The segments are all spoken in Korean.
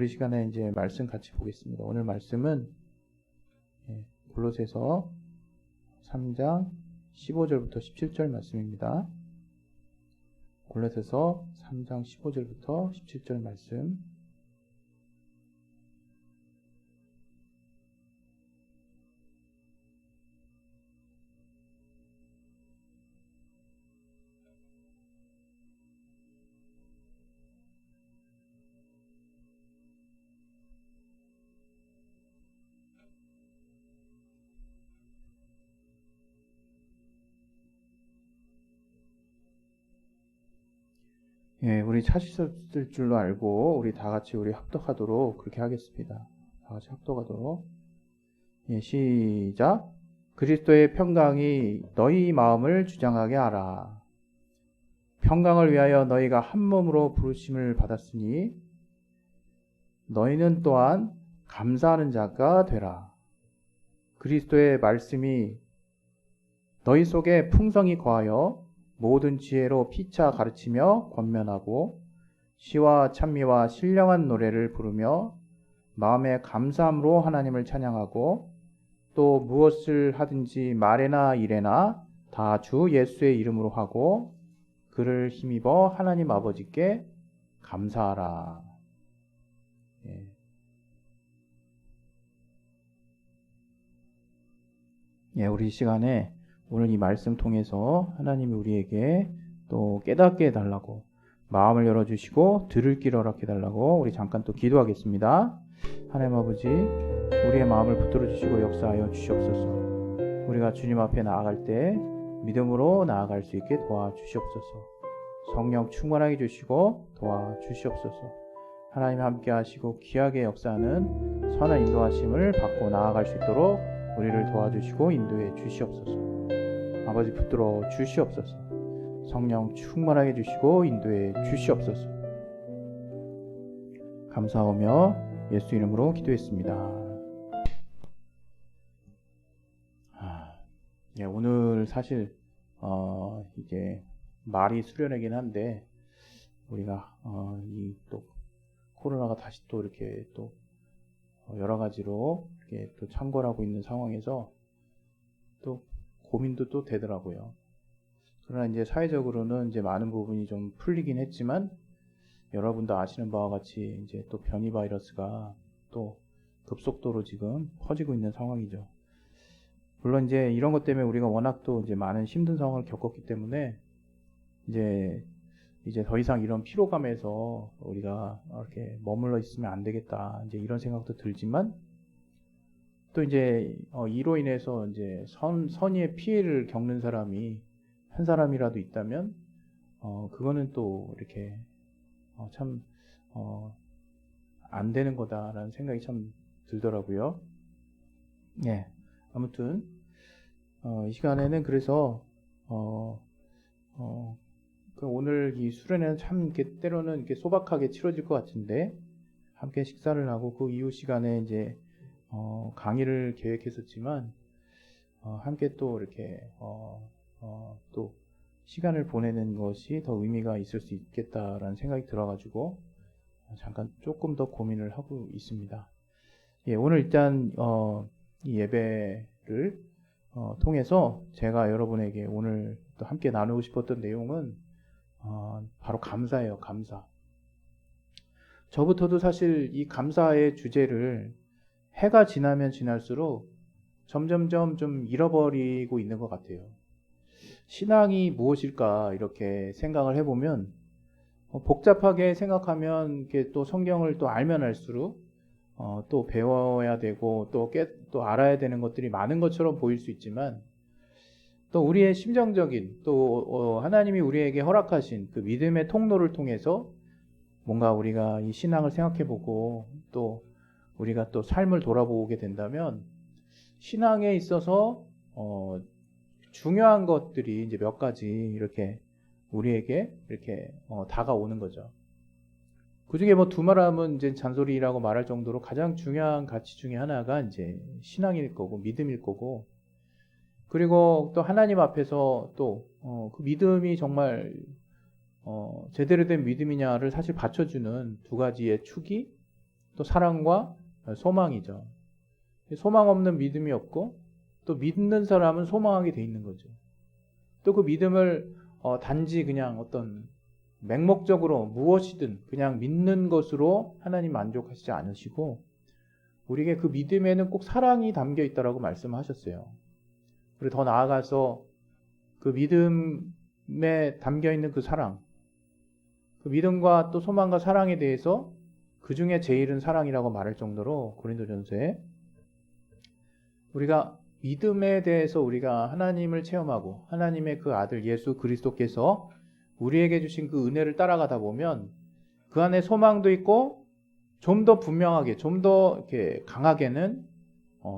우리 시간에 이제 말씀 같이 보겠습니다. 오늘 말씀은 골로새서 3장 15절부터 17절 말씀입니다. 골로새서 3장 15절부터 17절 말씀. 우리 찾으셨을 줄로 알고 우리 다 같이 합독하도록 그렇게 하겠습니다. 다 같이 합독하도록. 시작. 그리스도의 평강이 너희 마음을 주장하게 하라. 평강을 위하여 너희가 한 몸으로 부르심을 받았으니 너희는 또한 감사하는 자가 되라. 그리스도의 말씀이 너희 속에 풍성히 거하여 모든 지혜로 피차 가르치며 권면하고 시와 찬미와 신령한 노래를 부르며 마음의 감사함으로 하나님을 찬양하고 또 무엇을 하든지 말에나 일에나 다 주 예수의 이름으로 하고 그를 힘입어 하나님 아버지께 감사하라. 우리 시간에 오늘 이 말씀 통해서 하나님이 우리에게 또 깨닫게 해달라고 마음을 열어주시고 들을 길 허락해달라고 우리 잠깐 또 기도하겠습니다. 하나님 아버지, 우리의 마음을 붙들어 주시고 역사하여 주시옵소서. 우리가 주님 앞에 나아갈 때 믿음으로 나아갈 수 있게 도와주시옵소서. 성령 충만하게 주시고 도와주시옵소서. 하나님 함께 하시고 귀하게 역사하는 선한 인도하심을 받고 나아갈 수 있도록 우리를 도와주시고 인도해 주시옵소서. 아버지 붙들어 주시옵소서. 성령 충만하게 주시고 인도해 주시옵소서. 감사하며 예수 이름으로 기도했습니다. 오늘 사실 이제 말이 수련회긴 한데 우리가 이 또 코로나가 다시 또 이렇게 또 여러 가지로 이렇게 또 창궐하고 있는 상황에서 또 고민도 또 되더라고요. 그러나 이제 사회적으로는 이제 많은 부분이 좀 풀리긴 했지만 여러분도 아시는 바와 같이 이제 또 변이 바이러스가 또 급속도로 지금 퍼지고 있는 상황이죠. 물론 이제 이런 것 때문에 우리가 워낙 또 이제 많은 힘든 상황을 겪었기 때문에 이제 더 이상 이런 피로감에서 우리가 이렇게 머물러 있으면 안 되겠다. 이제 이런 생각도 들지만 또 이제 이로 인해서 이제 선의의 피해를 겪는 사람이 한 사람이라도 있다면 그거는 또 이렇게 참 안 되는 거다라는 생각이 참 들더라고요. 아무튼 이 시간에는 그래서 오늘 이 수련회는 참 이렇게 때로는 이렇게 소박하게 치러질 것 같은데 함께 식사를 하고 그 이후 시간에 이제 강의를 계획했었지만 함께 또 이렇게 또 시간을 보내는 것이 더 의미가 있을 수 있겠다라는 생각이 들어가지고 잠깐 조금 더 고민을 하고 있습니다. 오늘 일단 이 예배를 통해서 제가 여러분에게 오늘 또 함께 나누고 싶었던 내용은 바로 감사예요. 감사. 저부터도 사실 이 감사의 주제를 해가 지나면 지날수록 점점점 좀 잃어버리고 있는 것 같아요. 신앙이 무엇일까 이렇게 생각을 해보면 복잡하게 생각하면 이렇게 또 성경을 또 알면 알수록 또 배워야 되고 또 알아야 되는 것들이 많은 것처럼 보일 수 있지만 또 우리의 심정적인 또 하나님이 우리에게 허락하신 그 믿음의 통로를 통해서 뭔가 우리가 이 신앙을 생각해보고 또 우리가 또 삶을 돌아보게 된다면 신앙에 있어서 중요한 것들이 이제 몇 가지 이렇게 우리에게 이렇게 다가오는 거죠. 그 중에 뭐 두말하면 이제 잔소리라고 말할 정도로 가장 중요한 가치 중에 하나가 이제 신앙일 거고 믿음일 거고 그리고 또 하나님 앞에서 또 그 믿음이 정말 제대로 된 믿음이냐를 사실 받쳐주는 두 가지의 축이 또 사랑과 소망이죠. 소망 없는 믿음이 없고 또 믿는 사람은 소망하게 돼 있는 거죠. 또 그 믿음을 단지 그냥 어떤 맹목적으로 무엇이든 그냥 믿는 것으로 하나님 만족하시지 않으시고 우리에게 그 믿음에는 꼭 사랑이 담겨 있다라고 말씀하셨어요. 그리고 더 나아가서 그 믿음에 담겨 있는 그 사랑, 그 믿음과 또 소망과 사랑에 대해서 그 중에 제일은 사랑이라고 말할 정도로 고린도전서에 우리가 믿음에 대해서 우리가 하나님을 체험하고 하나님의 그 아들 예수 그리스도께서 우리에게 주신 그 은혜를 따라가다 보면 그 안에 소망도 있고 좀 더 분명하게, 좀 더 이렇게 강하게는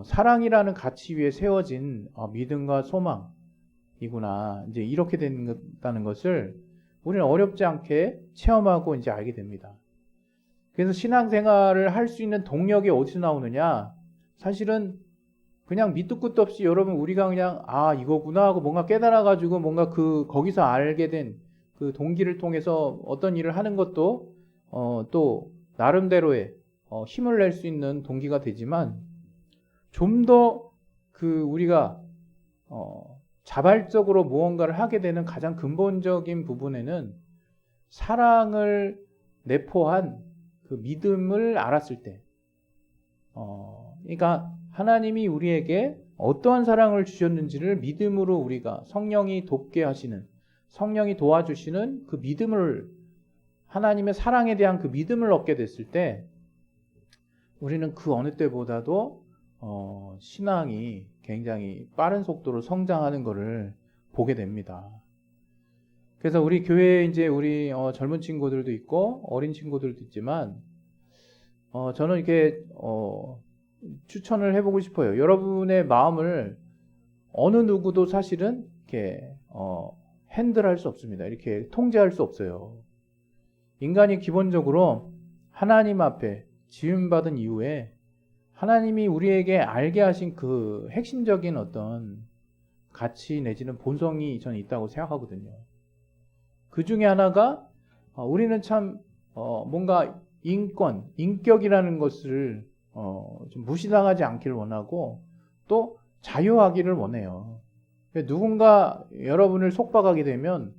사랑이라는 가치 위에 세워진 믿음과 소망이구나. 이제 이렇게 된다는 것을 우리는 어렵지 않게 체험하고 이제 알게 됩니다. 그래서 신앙생활을 할 수 있는 동력이 어디서 나오느냐? 사실은 그냥 밑도 끝도 없이 여러분 우리가 그냥 이거구나 하고 뭔가 깨달아가지고 뭔가 거기서 알게 된 그 동기를 통해서 어떤 일을 하는 것도 또 나름대로의 힘을 낼 수 있는 동기가 되지만 좀 더 우리가 자발적으로 무언가를 하게 되는 가장 근본적인 부분에는 사랑을 내포한 그 믿음을 알았을 때, 그러니까 하나님이 우리에게 어떠한 사랑을 주셨는지를 믿음으로 우리가 성령이 돕게 하시는, 성령이 도와주시는 그 믿음을, 하나님의 사랑에 대한 그 믿음을 얻게 됐을 때 우리는 그 어느 때보다도 신앙이 굉장히 빠른 속도로 성장하는 것을 보게 됩니다. 그래서 우리 교회에 이제 우리 젊은 친구들도 있고 어린 친구들도 있지만 저는 이렇게 추천을 해보고 싶어요. 여러분의 마음을 어느 누구도 사실은 이렇게 핸들할 수 없습니다. 이렇게 통제할 수 없어요. 인간이 기본적으로 하나님 앞에 지음받은 이후에 하나님이 우리에게 알게 하신 그 핵심적인 어떤 가치 내지는 본성이 저는 있다고 생각하거든요. 그 중에 하나가 우리는 참 뭔가 인격이라는 것을 좀 무시당하지 않기를 원하고 또 자유하기를 원해요. 누군가 여러분을 속박하게 되면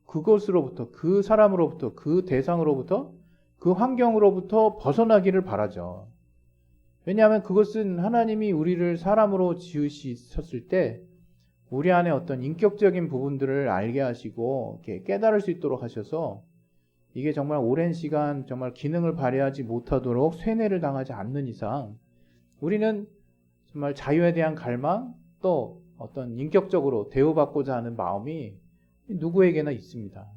그것으로부터, 그 사람으로부터, 그 대상으로부터, 그 환경으로부터 벗어나기를 바라죠. 왜냐하면 그것은 하나님이 우리를 사람으로 지으셨을 때 우리 안에 어떤 인격적인 부분들을 알게 하시고 이렇게 깨달을 수 있도록 하셔서 이게 정말 오랜 시간 정말 기능을 발휘하지 못하도록 쇠뇌를 당하지 않는 이상 우리는 정말 자유에 대한 갈망 또 어떤 인격적으로 대우받고자 하는 마음이 누구에게나 있습니다.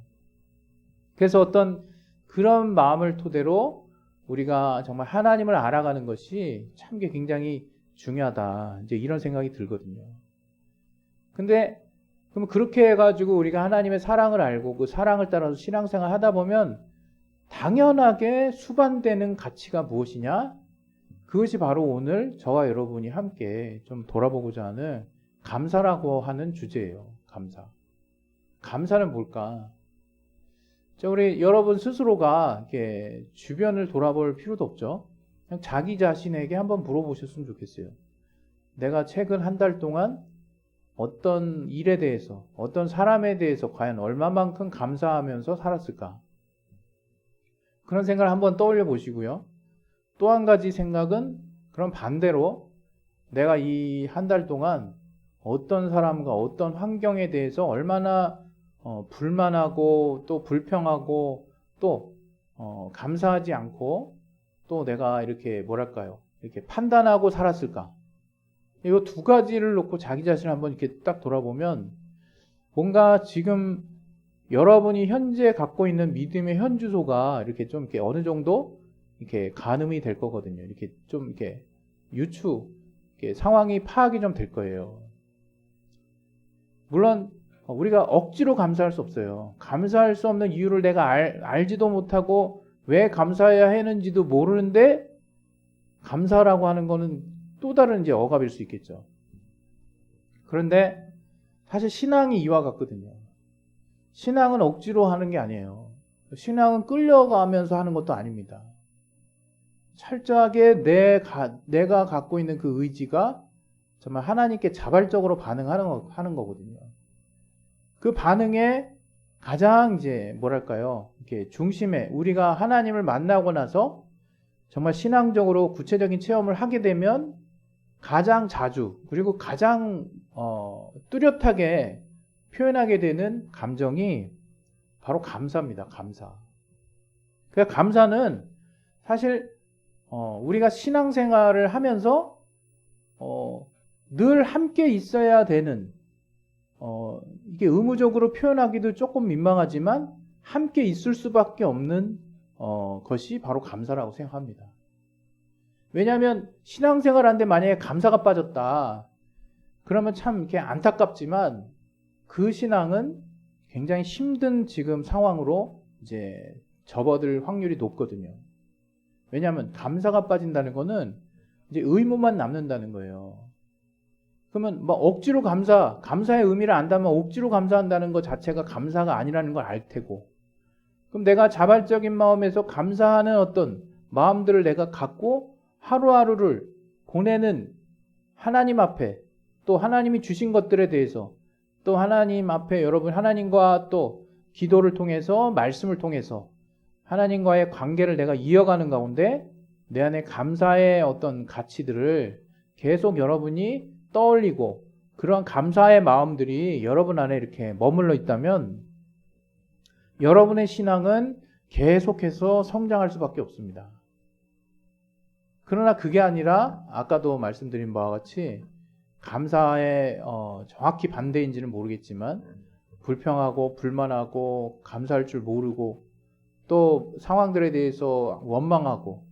그래서 어떤 그런 마음을 토대로 우리가 정말 하나님을 알아가는 것이 참 굉장히 중요하다. 이제 이런 생각이 들거든요. 근데 그럼 그렇게 해가지고 우리가 하나님의 사랑을 알고 그 사랑을 따라서 신앙생활 하다 보면 당연하게 수반되는 가치가 무엇이냐? 그것이 바로 오늘 저와 여러분이 함께 좀 돌아보고자 하는 감사라고 하는 주제예요. 감사. 감사는 뭘까? 우리 여러분 스스로가 이렇게 주변을 돌아볼 필요도 없죠. 그냥 자기 자신에게 한번 물어보셨으면 좋겠어요. 내가 최근 한 달 동안 어떤 일에 대해서, 어떤 사람에 대해서 과연 얼마만큼 감사하면서 살았을까? 그런 생각을 한번 떠올려 보시고요. 또 한 가지 생각은 그럼 반대로 내가 이 한 달 동안 어떤 사람과 어떤 환경에 대해서 얼마나 불만하고 또 불평하고 또 감사하지 않고 또 내가 이렇게 뭐랄까요? 이렇게 판단하고 살았을까? 이거 두 가지를 놓고 자기 자신을 한번 이렇게 딱 돌아보면 뭔가 지금 여러분이 현재 갖고 있는 믿음의 현주소가 이렇게 좀 이렇게 어느 정도 이렇게 가늠이 될 거거든요. 이렇게 좀 이렇게 이렇게 상황이 파악이 좀 될 거예요. 물론 우리가 억지로 감사할 수 없어요. 감사할 수 없는 이유를 내가 알지도 못하고 왜 감사해야 하는지도 모르는데 감사라고 하는 거는 또 다른 이제 억압일 수 있겠죠. 그런데 사실 신앙이 이와 같거든요. 신앙은 억지로 하는 게 아니에요. 신앙은 끌려가면서 하는 것도 아닙니다. 철저하게 내가 갖고 있는 그 의지가 정말 하나님께 자발적으로 하는 거거든요. 그 반응에 가장 이제 뭐랄까요? 이렇게 중심에 우리가 하나님을 만나고 나서 정말 신앙적으로 구체적인 체험을 하게 되면 가장 자주 그리고 가장 뚜렷하게 표현하게 되는 감정이 바로 감사입니다. 감사. 그 감사는 사실 우리가 신앙생활을 하면서 늘 함께 있어야 되는 이게 의무적으로 표현하기도 조금 민망하지만 함께 있을 수밖에 없는 것이 바로 감사라고 생각합니다. 왜냐하면 신앙생활 하는데 만약에 감사가 빠졌다 그러면 참 이렇게 안타깝지만 그 신앙은 굉장히 힘든 지금 상황으로 이제 접어들 확률이 높거든요. 왜냐하면 감사가 빠진다는 거는 이제 의무만 남는다는 거예요. 그러면 뭐 억지로 감사의 의미를 안다면 억지로 감사한다는 것 자체가 감사가 아니라는 걸 알 테고, 그럼 내가 자발적인 마음에서 감사하는 어떤 마음들을 내가 갖고 하루하루를 보내는 하나님 앞에, 또 하나님이 주신 것들에 대해서, 또 하나님 앞에 여러분 하나님과 또 기도를 통해서 말씀을 통해서 하나님과의 관계를 내가 이어가는 가운데 내 안에 감사의 어떤 가치들을 계속 여러분이 떠올리고 그런 감사의 마음들이 여러분 안에 이렇게 머물러 있다면 여러분의 신앙은 계속해서 성장할 수밖에 없습니다. 그러나 그게 아니라 아까도 말씀드린 바와 같이 감사의 정확히 반대인지는 모르겠지만 불평하고 불만하고 감사할 줄 모르고 또 상황들에 대해서 원망하고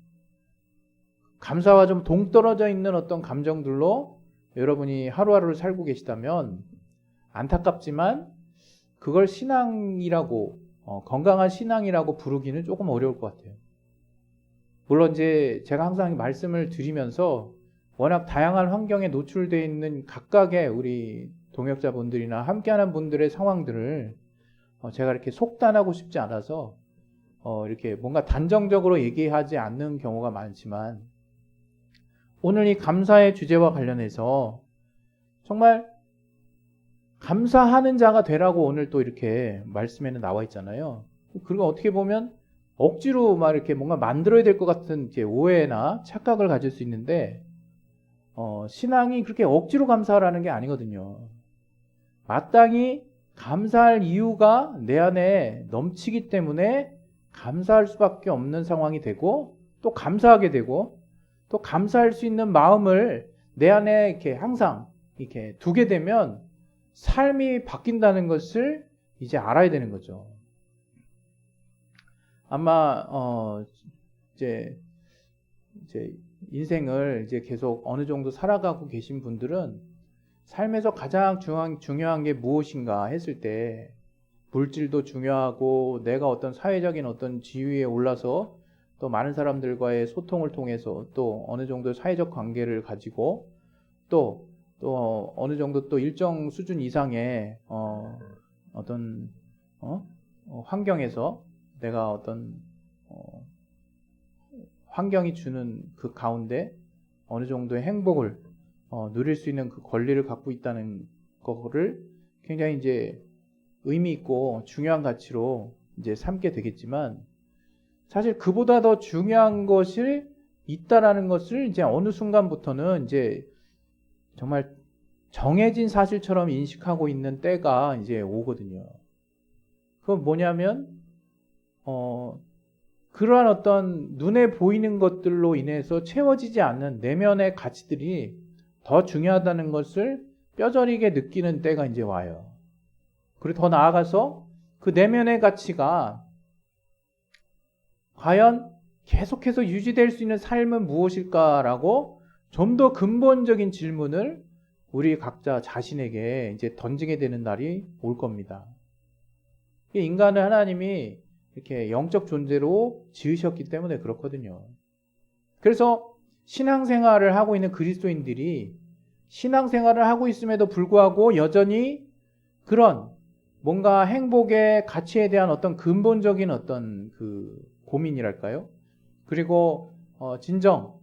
감사와 좀 동떨어져 있는 어떤 감정들로 여러분이 하루하루를 살고 계시다면 안타깝지만 그걸 신앙이라고 건강한 신앙이라고 부르기는 조금 어려울 것 같아요. 물론 이제 제가 항상 말씀을 드리면서 워낙 다양한 환경에 노출되어 있는 각각의 우리 동역자분들이나 함께하는 분들의 상황들을 제가 이렇게 속단하고 싶지 않아서 이렇게 뭔가 단정적으로 얘기하지 않는 경우가 많지만 오늘 이 감사의 주제와 관련해서 정말 감사하는 자가 되라고 오늘 또 이렇게 말씀에는 나와 있잖아요. 그리고 어떻게 보면 억지로 막 이렇게 뭔가 만들어야 될 것 같은 이제 오해나 착각을 가질 수 있는데 신앙이 그렇게 억지로 감사하라는 게 아니거든요. 마땅히 감사할 이유가 내 안에 넘치기 때문에 감사할 수밖에 없는 상황이 되고 또 감사하게 되고 또 감사할 수 있는 마음을 내 안에 이렇게 항상 이렇게 두게 되면 삶이 바뀐다는 것을 이제 알아야 되는 거죠. 아마 이제 인생을 이제 계속 어느 정도 살아가고 계신 분들은 삶에서 가장 중요한 게 무엇인가 했을 때 물질도 중요하고 내가 어떤 사회적인 어떤 지위에 올라서 또 많은 사람들과의 소통을 통해서 또 어느 정도 사회적 관계를 가지고 또 어느 정도 또 일정 수준 이상의 어떤 환경에서 내가 어떤 환경이 주는 그 가운데 어느 정도의 행복을 누릴 수 있는 그 권리를 갖고 있다는 거를 굉장히 이제 의미 있고 중요한 가치로 이제 삼게 되겠지만 사실 그보다 더 중요한 것이 있다라는 것을 이제 어느 순간부터는 이제 정말 정해진 사실처럼 인식하고 있는 때가 이제 오거든요. 그건 뭐냐면 그러한 어떤 눈에 보이는 것들로 인해서 채워지지 않는 내면의 가치들이 더 중요하다는 것을 뼈저리게 느끼는 때가 이제 와요. 그리고 더 나아가서 그 내면의 가치가 과연 계속해서 유지될 수 있는 삶은 무엇일까라고 좀 더 근본적인 질문을 우리 각자 자신에게 이제 던지게 되는 날이 올 겁니다. 인간을 하나님이 이렇게 영적 존재로 지으셨기 때문에 그렇거든요. 그래서 신앙생활을 하고 있는 그리스도인들이 신앙생활을 하고 있음에도 불구하고 여전히 그런 뭔가 행복의 가치에 대한 어떤 근본적인 어떤 그 고민이랄까요? 그리고 진정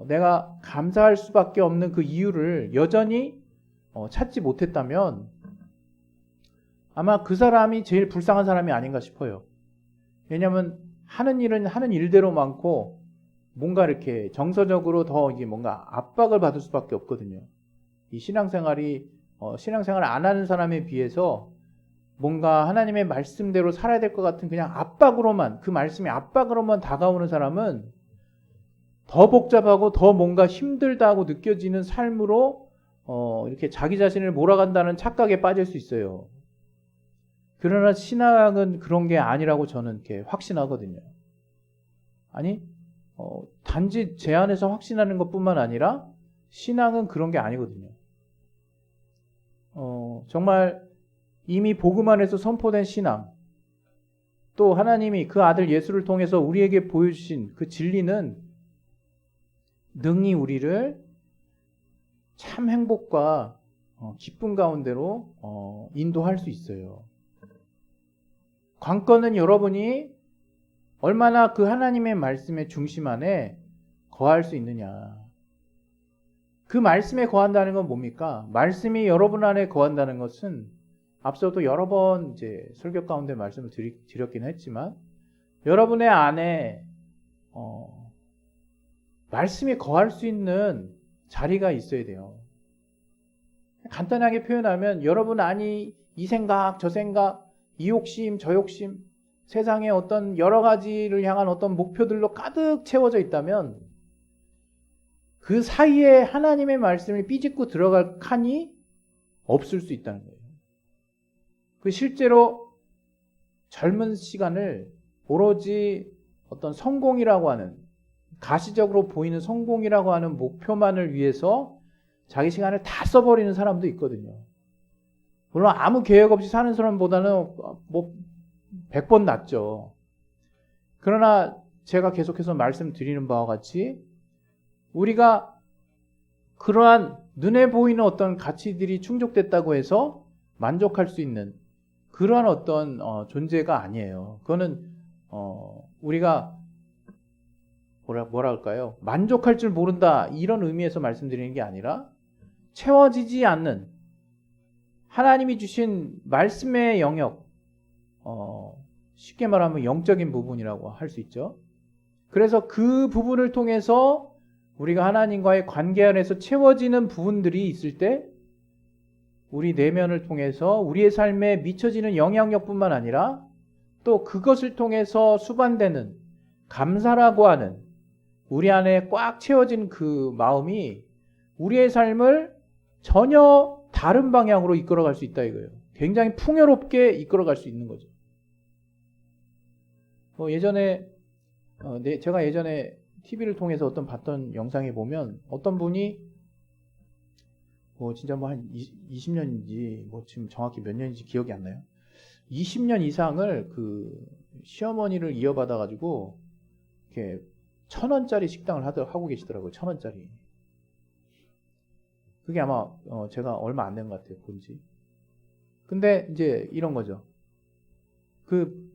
내가 감사할 수밖에 없는 그 이유를 여전히 찾지 못했다면 아마 그 사람이 제일 불쌍한 사람이 아닌가 싶어요. 왜냐하면 하는 일은 하는 일대로 많고 뭔가 이렇게 정서적으로 더 이게 뭔가 압박을 받을 수밖에 없거든요. 이 신앙생활을 안 하는 사람에 비해서 뭔가 하나님의 말씀대로 살아야 될 것 같은 그냥 압박으로만, 그 말씀이 압박으로만 다가오는 사람은 더 복잡하고 더 뭔가 힘들다고 느껴지는 삶으로 이렇게 자기 자신을 몰아간다는 착각에 빠질 수 있어요. 그러나 신앙은 그런 게 아니라고 저는 이렇게 확신하거든요. 아니, 단지 제 안에서 확신하는 것뿐만 아니라 신앙은 그런 게 아니거든요. 정말 이미 복음 안에서 선포된 신앙, 또 하나님이 그 아들 예수를 통해서 우리에게 보여주신 그 진리는 능히 우리를 참 행복과 기쁨 가운데로 인도할 수 있어요. 관건은 여러분이 얼마나 그 하나님의 말씀의 중심 안에 거할 수 있느냐. 그 말씀에 거한다는 건 뭡니까? 말씀이 여러분 안에 거한다는 것은 앞서도 여러 번 이제 설교 가운데 말씀을 드렸긴 했지만 여러분의 안에 말씀이 거할 수 있는 자리가 있어야 돼요. 간단하게 표현하면 여러분 안이 이 생각, 저 생각, 이 욕심, 저 욕심, 세상의 어떤 여러 가지를 향한 어떤 목표들로 가득 채워져 있다면 그 사이에 하나님의 말씀이 삐집고 들어갈 칸이 없을 수 있다는 거예요. 그 실제로 젊은 시간을 오로지 어떤 성공이라고 하는, 가시적으로 보이는 성공이라고 하는 목표만을 위해서 자기 시간을 다 써버리는 사람도 있거든요. 물론 아무 계획 없이 사는 사람보다는 뭐 100번 낫죠. 그러나 제가 계속해서 말씀드리는 바와 같이 우리가 그러한 눈에 보이는 어떤 가치들이 충족됐다고 해서 만족할 수 있는 그러한 어떤 존재가 아니에요. 그거는 우리가 뭐라 할까요? 만족할 줄 모른다 이런 의미에서 말씀드리는 게 아니라 채워지지 않는 하나님이 주신 말씀의 영역, 쉽게 말하면 영적인 부분이라고 할 수 있죠. 그래서 그 부분을 통해서 우리가 하나님과의 관계 안에서 채워지는 부분들이 있을 때 우리 내면을 통해서 우리의 삶에 미쳐지는 영향력뿐만 아니라 또 그것을 통해서 수반되는 감사라고 하는 우리 안에 꽉 채워진 그 마음이 우리의 삶을 전혀 다른 방향으로 이끌어갈 수 있다 이거예요. 굉장히 풍요롭게 이끌어갈 수 있는 거죠. 제가 예전에 TV를 통해서 봤던 영상에 보면 어떤 분이 진짜 한 20년인지 지금 정확히 몇 년인지 기억이 안 나요. 20년 이상을 그 시어머니를 이어받아 가지고 이렇게 1,000원짜리 식당을 하고 계시더라고요. 1,000원짜리. 그게 아마 제가 얼마 안 된 것 같아요. 본지. 근데 이제 이런 거죠. 그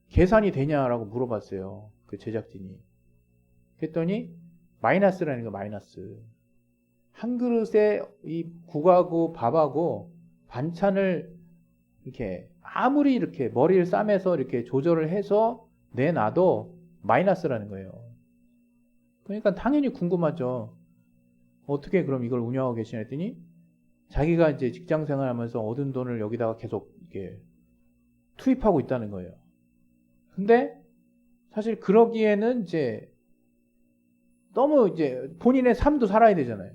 계산이 되냐라고 물어봤어요. 그 제작진이. 그랬더니 마이너스라는 거 마이너스. 한 그릇에 이 국하고 밥하고 반찬을 이렇게 아무리 이렇게 머리를 싸매서 이렇게 조절을 해서 내놔도 마이너스라는 거예요. 그러니까 당연히 궁금하죠. 어떻게 그럼 이걸 운영하고 계시냐 했더니 자기가 이제 직장 생활하면서 얻은 돈을 여기다가 계속 이렇게 투입하고 있다는 거예요. 근데 사실 그러기에는 이제 너무 이제 본인의 삶도 살아야 되잖아요.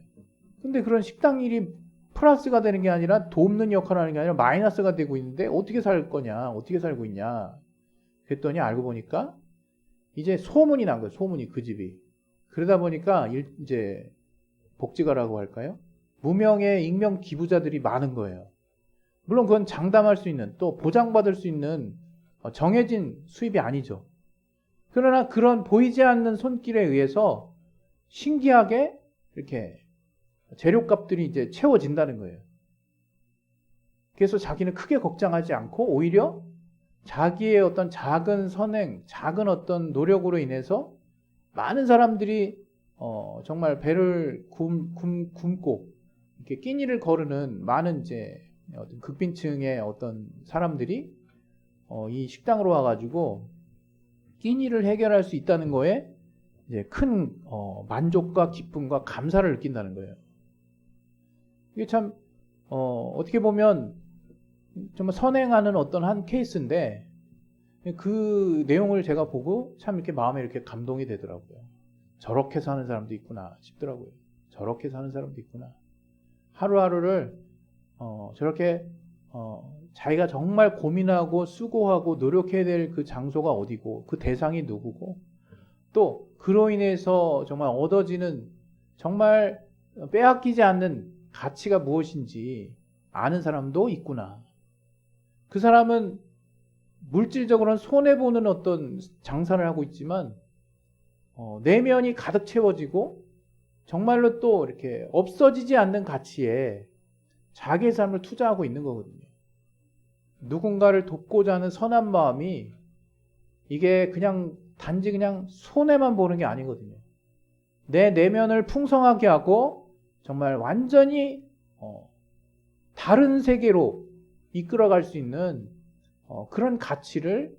근데 그런 식당 일이 플러스가 되는 게 아니라 돕는 역할을 하는 게 아니라 마이너스가 되고 있는데 어떻게 살 거냐, 어떻게 살고 있냐. 그랬더니 알고 보니까 이제 소문이 난 거예요. 소문이 그 집이. 그러다 보니까 이제 복지가라고 할까요? 무명의 익명 기부자들이 많은 거예요. 물론 그건 장담할 수 있는 또 보장받을 수 있는 정해진 수입이 아니죠. 그러나 그런 보이지 않는 손길에 의해서 신기하게 이렇게 재료값들이 이제 채워진다는 거예요. 그래서 자기는 크게 걱정하지 않고 오히려 자기의 어떤 작은 선행, 작은 어떤 노력으로 인해서 많은 사람들이 정말 배를 굶고 이렇게 끼니를 거르는 많은 이제 어떤 극빈층의 어떤 사람들이 이 식당으로 와가지고 끼니를 해결할 수 있다는 거에 이제 큰 만족과 기쁨과 감사를 느낀다는 거예요. 이게 참 어떻게 보면 정말 선행하는 어떤 한 케이스인데 그 내용을 제가 보고 참 이렇게 마음에 이렇게 감동이 되더라고요. 저렇게 사는 사람도 있구나 싶더라고요. 저렇게 사는 사람도 있구나. 하루하루를 저렇게 자기가 정말 고민하고 수고하고 노력해야 될 그 장소가 어디고 그 대상이 누구고 또 그로 인해서 정말 얻어지는 정말 빼앗기지 않는 가치가 무엇인지 아는 사람도 있구나. 그 사람은 물질적으로는 손해보는 어떤 장사를 하고 있지만 내면이 가득 채워지고 정말로 또 이렇게 없어지지 않는 가치에 자기의 삶을 투자하고 있는 거거든요. 누군가를 돕고자 하는 선한 마음이 이게 그냥 단지 그냥 손해만 보는 게 아니거든요. 내 내면을 풍성하게 하고 정말 완전히 다른 세계로 이끌어갈 수 있는 그런 가치를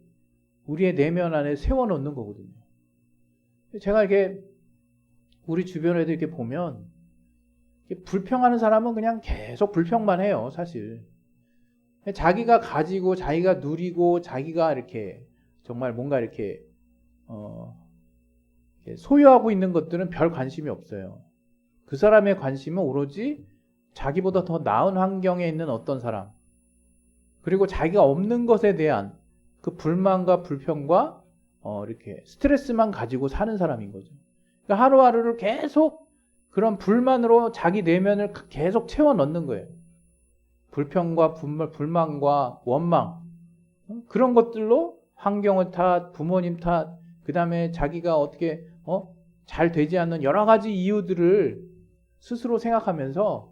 우리의 내면 안에 세워놓는 거거든요. 제가 이렇게 우리 주변에도 이렇게 보면 불평하는 사람은 그냥 계속 불평만 해요, 사실. 자기가 가지고 자기가 누리고 자기가 이렇게 정말 뭔가 이렇게 소유하고 있는 것들은 별 관심이 없어요. 그 사람의 관심은 오로지 자기보다 더 나은 환경에 있는 어떤 사람, 그리고 자기가 없는 것에 대한 그 불만과 불평과 이렇게 스트레스만 가지고 사는 사람인 거죠. 그러니까 하루하루를 계속 그런 불만으로 자기 내면을 계속 채워 넣는 거예요. 불평과 불만과 원망, 그런 것들로 환경을 탓, 부모님 탓, 그 다음에 자기가 어떻게 잘 되지 않는 여러 가지 이유들을 스스로 생각하면서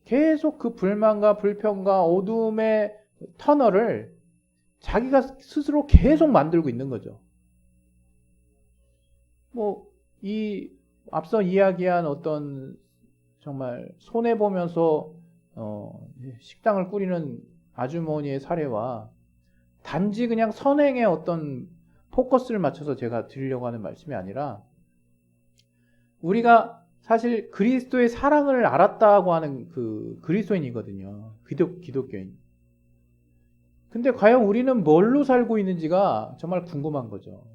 계속 그 불만과 불평과 어둠의 터널을 자기가 스스로 계속 만들고 있는 거죠. 이 앞서 이야기한 어떤 정말 손해보면서 식당을 꾸리는 아주머니의 사례와 단지 그냥 선행에 어떤 포커스를 맞춰서 제가 드리려고 하는 말씀이 아니라 우리가 사실 그리스도의 사랑을 알았다고 하는 그 그리스도인이거든요. 기독교인. 근데 과연 우리는 뭘로 살고 있는지가 정말 궁금한 거죠.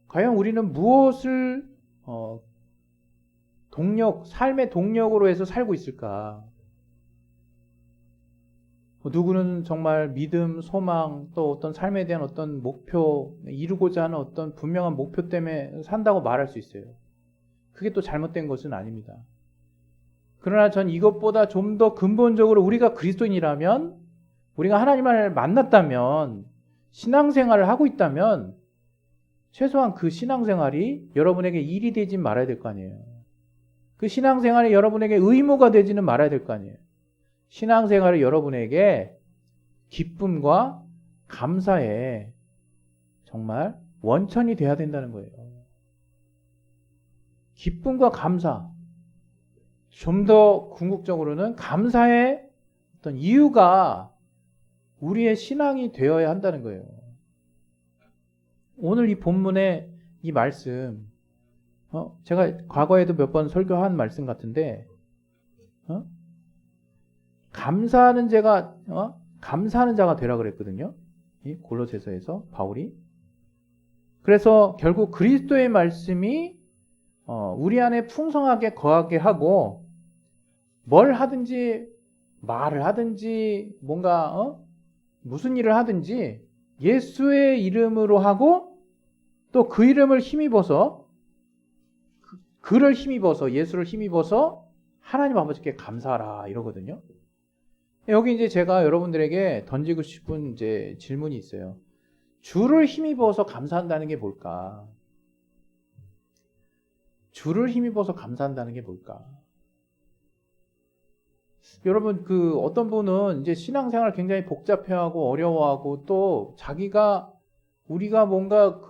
과연 우리는 무엇을 삶의 동력으로 해서 살고 있을까? 누구는 정말 믿음, 소망, 또 어떤 삶에 대한 어떤 목표, 이루고자 하는 어떤 분명한 목표 때문에 산다고 말할 수 있어요. 그게 또 잘못된 것은 아닙니다. 그러나 전 이것보다 좀 더 근본적으로 우리가 그리스도인이라면, 우리가 하나님을 만났다면, 신앙생활을 하고 있다면 최소한 그 신앙생활이 여러분에게 일이 되진 말아야 될 거 아니에요. 그 신앙생활이 여러분에게 의무가 되지는 말아야 될 거 아니에요. 신앙생활이 여러분에게 기쁨과 감사의 정말 원천이 돼야 된다는 거예요. 기쁨과 감사. 좀 더 궁극적으로는 감사의 어떤 이유가 우리의 신앙이 되어야 한다는 거예요. 오늘 이 본문의 이 말씀, 제가 과거에도 몇 번 설교한 말씀 같은데, 감사하는 자가 되라 그랬거든요. 이 골로새서에서 바울이. 그래서 결국 그리스도의 말씀이 우리 안에 풍성하게 거하게 하고 뭘 하든지 말을 하든지 뭔가 무슨 일을 하든지 예수의 이름으로 하고 또 그 이름을 힘입어서 그를 힘입어서 예수를 힘입어서 하나님 아버지께 감사하라 이러거든요. 여기 이제 제가 여러분들에게 던지고 싶은 이제 질문이 있어요. 주를 힘입어서 감사한다는 게 뭘까? 주를 힘입어서 감사한다는 게 뭘까? 여러분, 어떤 분은 이제 신앙생활 굉장히 복잡해하고 어려워하고 또 자기가 우리가 뭔가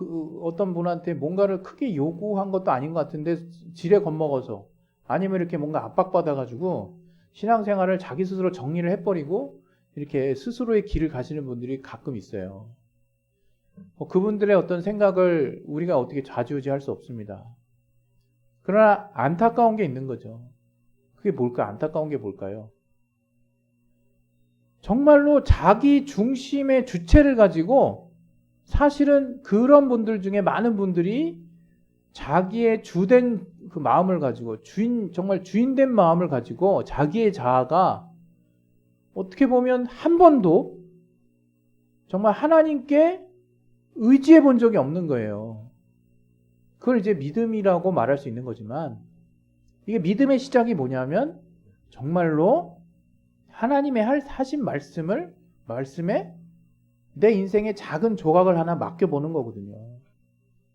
어떤 분한테 뭔가를 크게 요구한 것도 아닌 것 같은데 지레 겁먹어서 아니면 이렇게 뭔가 압박받아가지고 신앙생활을 자기 스스로 정리를 해버리고 이렇게 스스로의 길을 가시는 분들이 가끔 있어요. 그분들의 어떤 생각을 우리가 어떻게 좌지우지할 수 없습니다. 그러나 안타까운 게 있는 거죠. 그게 뭘까? 안타까운 게 뭘까요? 정말로 자기 중심의 주체를 가지고 사실은 그런 분들 중에 많은 분들이 자기의 주된 그 마음을 가지고 정말 주인된 마음을 가지고 자기의 자아가 어떻게 보면 한 번도 정말 하나님께 의지해 본 적이 없는 거예요. 그걸 이제 믿음이라고 말할 수 있는 거지만 이게 믿음의 시작이 뭐냐면 정말로 하나님의 하신 말씀에 내 인생의 작은 조각을 하나 맡겨보는 거거든요.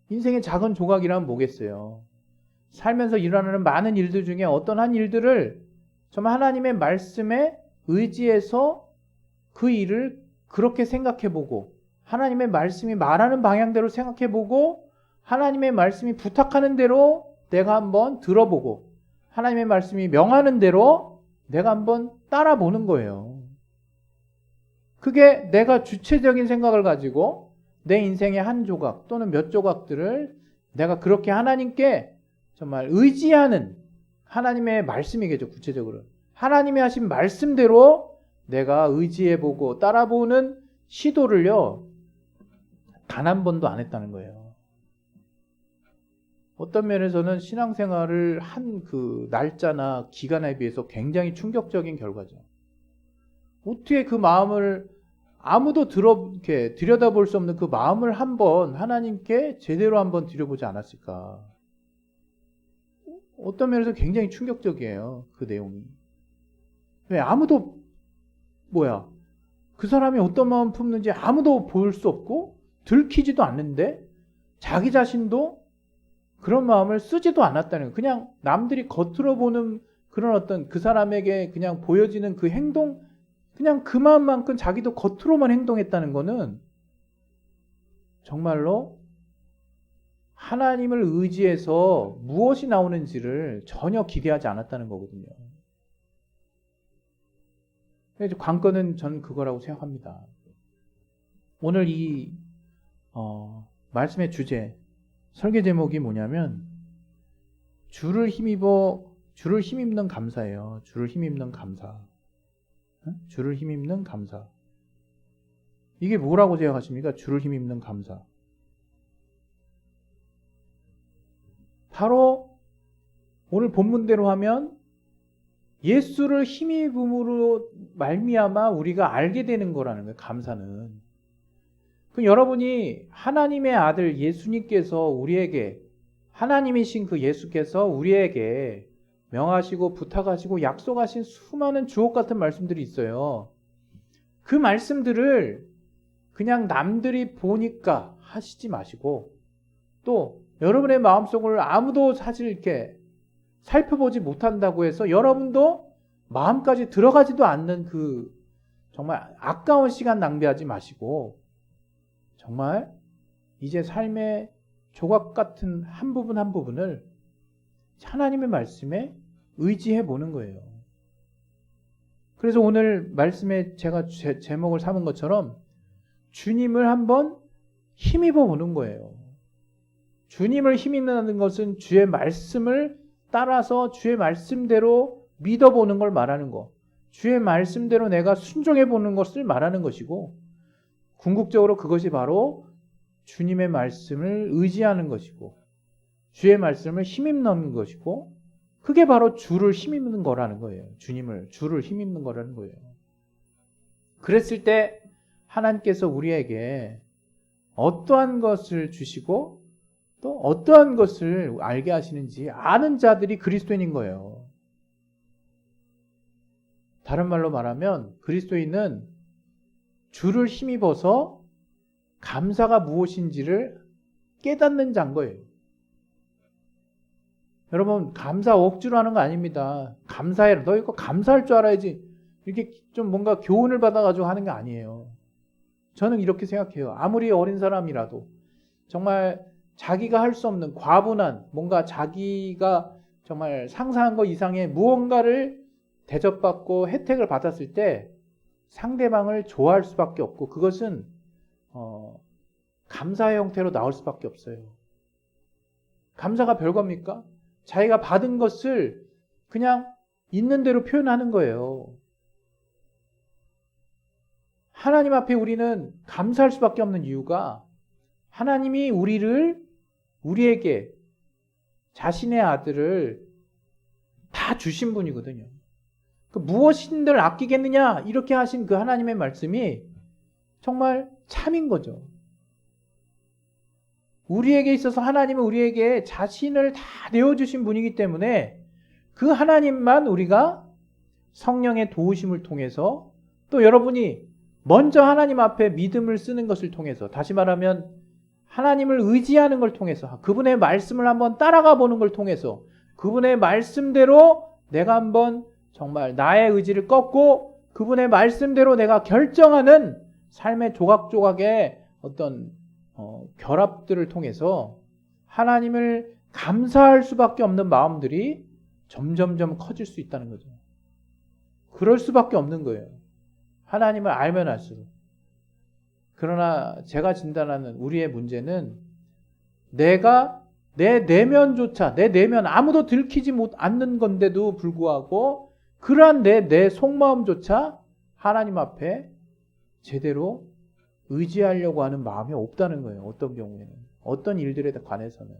인생의 작은 조각이란 뭐겠어요? 살면서 일어나는 많은 일들 중에 어떤 한 일들을 정말 하나님의 말씀에 의지해서 그 일을 그렇게 생각해보고 하나님의 말씀이 말하는 방향대로 생각해보고 하나님의 말씀이 부탁하는 대로 내가 한번 들어보고 하나님의 말씀이 명하는 대로 내가 한번 따라보는 거예요. 그게 내가 주체적인 생각을 가지고 내 인생의 한 조각 또는 몇 조각들을 내가 그렇게 하나님께 정말 의지하는 하나님의 말씀이겠죠. 구체적으로 하나님이 하신 말씀대로 내가 의지해보고 따라보는 시도를요 단 한 번도 안 했다는 거예요. 어떤 면에서는 신앙생활을 한 그 날짜나 기간에 비해서 굉장히 충격적인 결과죠. 어떻게 그 마음을 아무도 이렇게 들여다볼 수 없는 그 마음을 한번 하나님께 제대로 한번 드려보지 않았을까. 어떤 면에서 굉장히 충격적이에요. 그 내용이. 왜 아무도 그 사람이 어떤 마음 품는지 아무도 볼 수 없고 들키지도 않는데 자기 자신도 그런 마음을 쓰지도 않았다는 거예요. 그냥 남들이 겉으로 보는 그런 어떤 그 사람에게 그냥 보여지는 그 행동 그냥 그 마음만큼 자기도 겉으로만 행동했다는 거는 정말로 하나님을 의지해서 무엇이 나오는지를 전혀 기대하지 않았다는 거거든요. 그래서 관건은 저는 그거라고 생각합니다. 오늘 이 말씀의 주제, 설계 제목이 뭐냐면 주를 힘입는 감사예요. 주를 힘입는 감사. 주를 힘입는 감사. 이게 뭐라고 생각하십니까? 주를 힘입는 감사. 바로 오늘 본문대로 하면 예수를 힘입음으로 말미암아 우리가 알게 되는 거라는 거예요. 감사는. 그럼 여러분이 하나님의 아들 예수님께서 우리에게 하나님이신 그 예수께서 우리에게 명하시고 부탁하시고 약속하신 수많은 주옥 같은 말씀들이 있어요. 그 말씀들을 그냥 남들이 보니까 하시지 마시고 또 여러분의 마음속을 아무도 사실 이렇게 살펴보지 못한다고 해서 여러분도 마음까지 들어가지도 않는 그 정말 아까운 시간 낭비하지 마시고 정말 이제 삶의 조각 같은 한 부분 한 부분을 하나님의 말씀에 의지해 보는 거예요. 그래서 오늘 말씀에 제가 제목을 삼은 것처럼 주님을 한번 힘입어 보는 거예요. 주님을 힘입는 것은 주의 말씀을 따라서 주의 말씀대로 믿어보는 걸 말하는 거. 주의 말씀대로 내가 순종해 보는 것을 말하는 것이고 궁극적으로 그것이 바로 주님의 말씀을 의지하는 것이고 주의 말씀을 힘입는 것이고 그게 바로 주를 힘입는 거라는 거예요. 주를 힘입는 거라는 거예요. 그랬을 때 하나님께서 우리에게 어떠한 것을 주시고 또 어떠한 것을 알게 하시는지 아는 자들이 그리스도인인 거예요. 다른 말로 말하면 그리스도인은 주를 힘입어서 감사가 무엇인지를 깨닫는 자인 거예요. 여러분 감사 억지로 하는 거 아닙니다. 감사해라. 너 이거 감사할 줄 알아야지. 이렇게 좀 뭔가 교훈을 받아가지고 하는 게 아니에요. 저는 이렇게 생각해요. 아무리 어린 사람이라도 정말 자기가 할 수 없는 과분한 뭔가 자기가 정말 상상한 것 이상의 무언가를 대접받고 혜택을 받았을 때 상대방을 좋아할 수밖에 없고 그것은 감사의 형태로 나올 수밖에 없어요. 감사가 별겁니까? 자기가 받은 것을 그냥 있는 대로 표현하는 거예요. 하나님 앞에 우리는 감사할 수밖에 없는 이유가 하나님이 우리에게 자신의 아들을 다 주신 분이거든요. 그 무엇인들 아끼겠느냐 이렇게 하신 그 하나님의 말씀이 정말 참인 거죠. 우리에게 있어서 하나님은 우리에게 자신을 다 내어주신 분이기 때문에 그 하나님만 우리가 성령의 도우심을 통해서 또 여러분이 먼저 하나님 앞에 믿음을 쓰는 것을 통해서 다시 말하면 하나님을 의지하는 걸 통해서 그분의 말씀을 한번 따라가 보는 걸 통해서 그분의 말씀대로 내가 한번 정말 나의 의지를 꺾고 그분의 말씀대로 내가 결정하는 삶의 조각조각의 어떤 결합들을 통해서 하나님을 감사할 수밖에 없는 마음들이 점점점 커질 수 있다는 거죠. 그럴 수밖에 없는 거예요. 하나님을 알면 알수록. 그러나 제가 진단하는 우리의 문제는 내가 내 내면조차 내 내면 아무도 들키지 않는 건데도 불구하고 그러한 내 속마음조차 하나님 앞에 제대로 의지하려고 하는 마음이 없다는 거예요. 어떤 경우에는. 어떤 일들에 관해서는.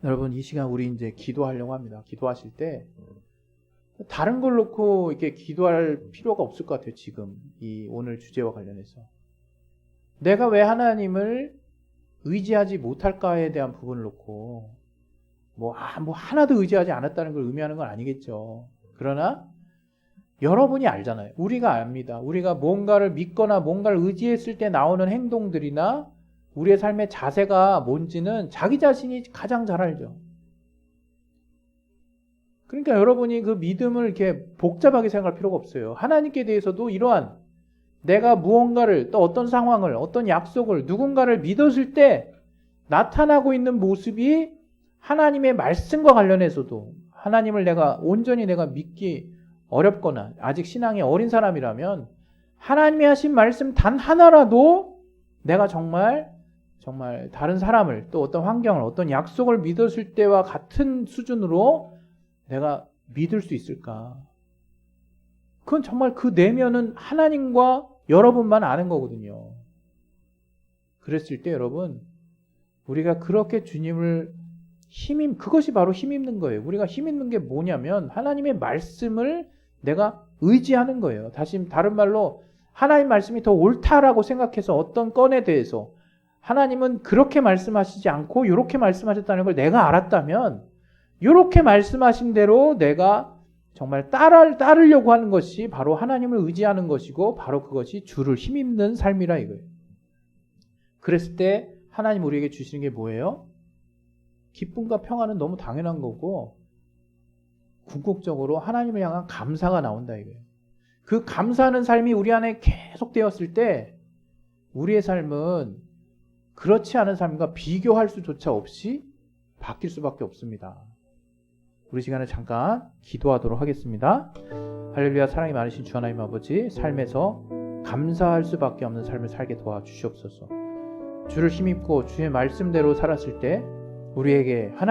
여러분 이 시간 우리 이제 기도하려고 합니다. 기도하실 때 다른 걸 놓고 이렇게 기도할 필요가 없을 것 같아요. 지금 이 오늘 주제와 관련해서. 내가 왜 하나님을 의지하지 못할까에 대한 부분을 놓고 뭐 하나도 의지하지 않았다는 걸 의미하는 건 아니겠죠. 그러나 여러분이 알잖아요. 우리가 압니다. 우리가 뭔가를 믿거나 뭔가를 의지했을 때 나오는 행동들이나 우리의 삶의 자세가 뭔지는 자기 자신이 가장 잘 알죠. 그러니까 여러분이 그 믿음을 이렇게 복잡하게 생각할 필요가 없어요. 하나님께 대해서도 이러한 내가 무언가를 또 어떤 상황을 어떤 약속을 누군가를 믿었을 때 나타나고 있는 모습이 하나님의 말씀과 관련해서도 하나님을 온전히 내가 믿기 어렵거나 아직 신앙이 어린 사람이라면 하나님이 하신 말씀 단 하나라도 내가 정말 다른 사람을 또 어떤 환경을 어떤 약속을 믿었을 때와 같은 수준으로 내가 믿을 수 있을까? 그건 정말 그 내면은 하나님과 여러분만 아는 거거든요. 그랬을 때 여러분 우리가 그렇게 주님을 그것이 바로 힘입는 거예요. 우리가 힘입는 게 뭐냐면 하나님의 말씀을 내가 의지하는 거예요. 다른 말로 하나님 말씀이 더 옳다라고 생각해서 어떤 건에 대해서 하나님은 그렇게 말씀하시지 않고 이렇게 말씀하셨다는 걸 내가 알았다면 이렇게 말씀하신 대로 내가 정말 따르려고 하는 것이 바로 하나님을 의지하는 것이고 바로 그것이 주를 힘입는 삶이라 이거예요. 그랬을 때 하나님 우리에게 주시는 게 뭐예요? 기쁨과 평안은 너무 당연한 거고 궁극적으로 하나님을 향한 감사가 나온다 이거예요. 그 감사하는 삶이 우리 안에 계속 되었을 때 우리의 삶은 그렇지 않은 삶과 비교할 수조차 없이 바뀔 수밖에 없습니다. 우리 시간에 잠깐 기도하도록 하겠습니다. 할렐루야. 사랑이 많으신 주 하나님 아버지, 삶에서 감사할 수밖에 없는 삶을 살게 도와주시옵소서. 주를 힘입고 주의 말씀대로 살았을 때 우리에게 하나님